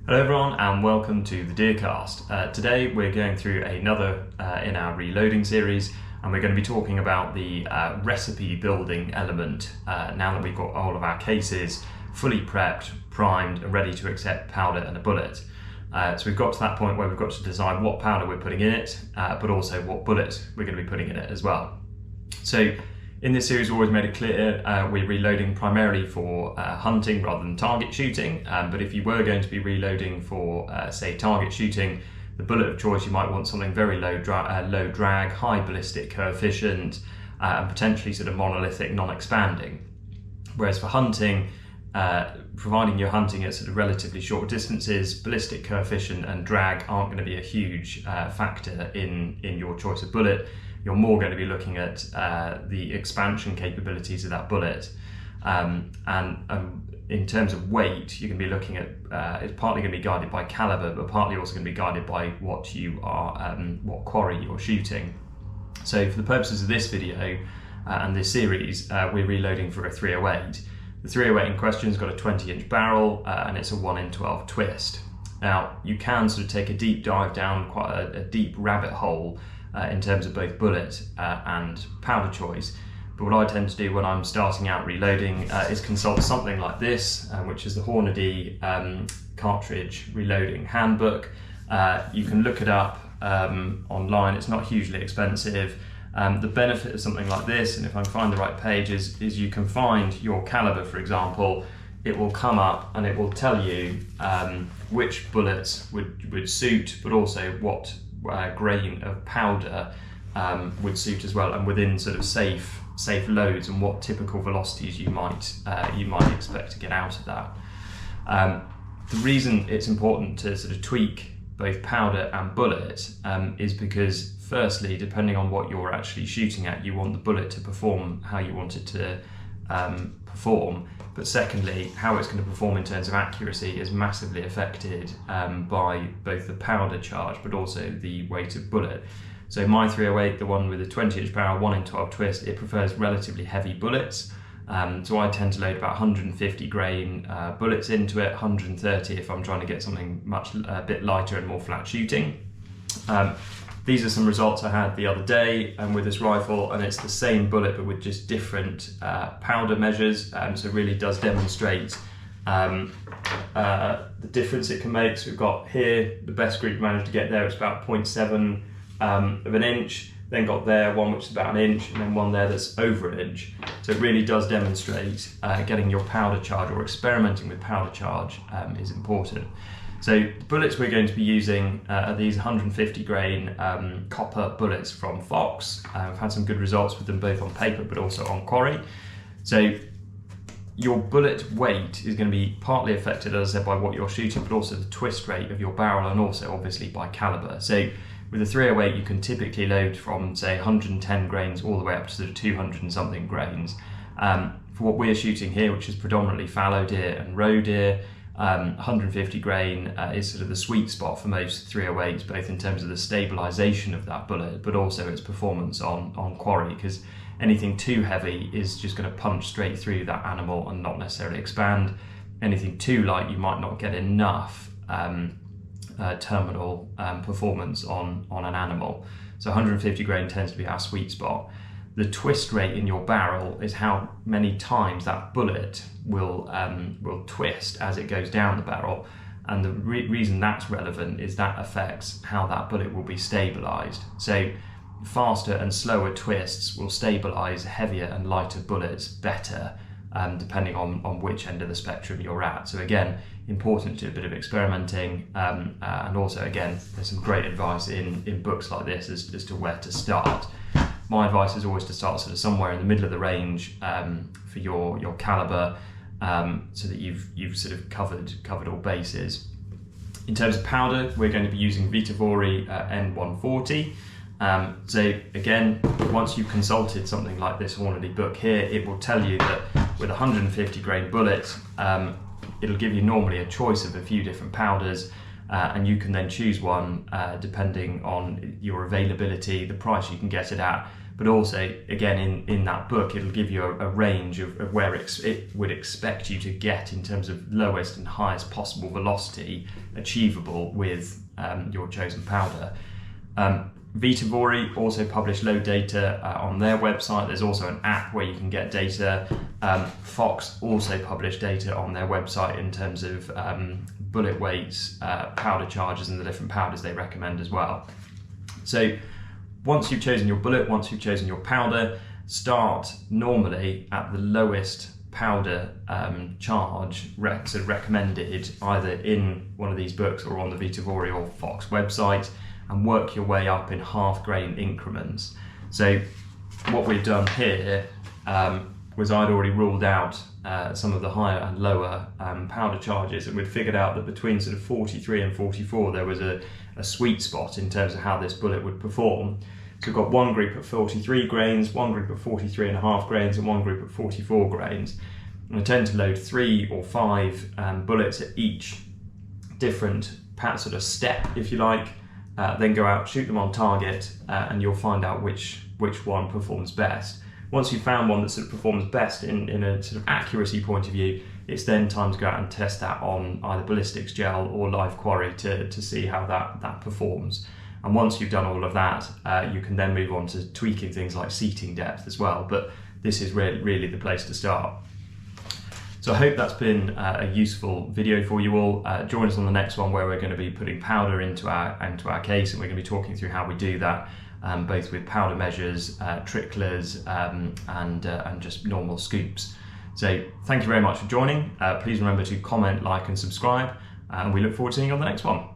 Hello everyone and welcome to the Deercast. Today we're going through another in our reloading series, and we're going to be talking about the recipe building element now that we've got all of our cases fully prepped, primed and ready to accept powder and a bullet. So we've got to that point where we've got to decide what powder we're putting in it, but also what bullet we're going to be putting in it as well. So in this series, we've always made it clear we're reloading primarily for hunting rather than target shooting. But if you were going to be reloading for, say, target shooting, the bullet of choice, you might want something very low drag, high ballistic coefficient, and potentially sort of monolithic, non-expanding. Whereas for hunting, providing you're hunting at sort of relatively short distances, ballistic coefficient and drag aren't going to be a huge factor in your choice of bullet. You're more going to be looking at the expansion capabilities of that bullet. And in terms of weight, you're going to be looking at, it's partly going to be guided by caliber, but partly also going to be guided by what you are, what quarry you're shooting. So for the purposes of this video and this series, we're reloading for a 308. The 308 in question has got a 20-inch barrel and it's a 1 in 12 twist. Now, you can sort of take a deep dive down quite a deep rabbit hole in terms of both bullet and powder choice. But what I tend to do when I'm starting out reloading is consult something like this, which is the Hornady cartridge reloading handbook. You can look it up online, it's not hugely expensive. The benefit of something like this, and if I can find the right page, is you can find your caliber, for example. It will come up and it will tell you which bullets would suit, but also what grain of powder would suit as well, and within sort of safe loads, and what typical velocities you might expect to get out of that. The reason it's important to sort of tweak both powder and bullet is because, firstly, depending on what you're actually shooting at, you want the bullet to perform how you want it to perform. But secondly, how it's going to perform in terms of accuracy is massively affected by both the powder charge but also the weight of bullet. So my 308, the one with a 20-inch barrel, 1 in 12 twist, it prefers relatively heavy bullets. So I tend to load about 150 grain bullets into it, 130 if I'm trying to get something a bit lighter and more flat shooting. These are some results I had the other day with this rifle, and it's the same bullet but with just different powder measures, so it really does demonstrate the difference it can make. So we've got here, the best group managed to get there, it's about 0.7 of an inch, then got there one which is about an inch, and then one there that's over an inch. So it really does demonstrate getting your powder charge, or experimenting with powder charge, is important. So the bullets we're going to be using are these 150 grain copper bullets from Fox. I've had some good results with them both on paper but also on quarry. So your bullet weight is going to be partly affected, as I said, by what you're shooting, but also the twist rate of your barrel, and also obviously by caliber. So with a 308 you can typically load from, say, 110 grains all the way up to sort of 200 and something grains. For what we're shooting here, which is predominantly fallow deer and roe deer, 150 grain is sort of the sweet spot for most 308s, both in terms of the stabilization of that bullet, but also its performance on quarry, because anything too heavy is just going to punch straight through that animal and not necessarily expand. Anything too light, you might not get enough terminal performance on an animal. So 150 grain tends to be our sweet spot. The twist rate in your barrel is how many times that bullet will twist as it goes down the barrel, and the reason that's relevant is that affects how that bullet will be stabilized. So faster and slower twists will stabilize heavier and lighter bullets better, depending on which end of the spectrum you're at. So again, important to do a bit of experimenting, and also, again, there's some great advice in books like this as to where to start. My advice is always to start sort of somewhere in the middle of the range for your caliber, so that you've sort of covered all bases. In terms of powder, we're going to be using Vitavori N140. So again, once you've consulted something like this Hornady book here, it will tell you that with 150 grain bullets, it'll give you normally a choice of a few different powders, and you can then choose one depending on your availability, the price you can get it at, but also, again, in that book, it'll give you a range of where it would expect you to get in terms of lowest and highest possible velocity achievable with your chosen powder. Vitavori also publish load data on their website. There's also an app where you can get data. Fox also publish data on their website in terms of bullet weights, powder charges, and the different powders they recommend as well. So once you've chosen your bullet, once you've chosen your powder, start normally at the lowest powder charge recommended either in one of these books or on the Vitavori or Fox website, and work your way up in half grain increments. So what we've done here was I'd already ruled out some of the higher and lower powder charges, and we'd figured out that between sort of 43 and 44 there was a sweet spot in terms of how this bullet would perform. So we've got one group at 43 grains, one group at 43.5 grains, and one group at 44 grains. And I tend to load 3 or 5 bullets at each different sort of step, if you like, then go out, shoot them on target, and you'll find out which one performs best. Once you've found one that sort of performs best in a sort of accuracy point of view, it's then time to go out and test that on either ballistics gel or live quarry to see how that performs. And once you've done all of that, you can then move on to tweaking things like seating depth as well. But this is really the place to start. So I hope that's been a useful video for you all. Join us on the next one, where we're going to be putting powder into our case, and we're going to be talking through how we do that, both with powder measures, tricklers, and just normal scoops. So thank you very much for joining. Please remember to comment, like, and subscribe, and we look forward to seeing you on the next one.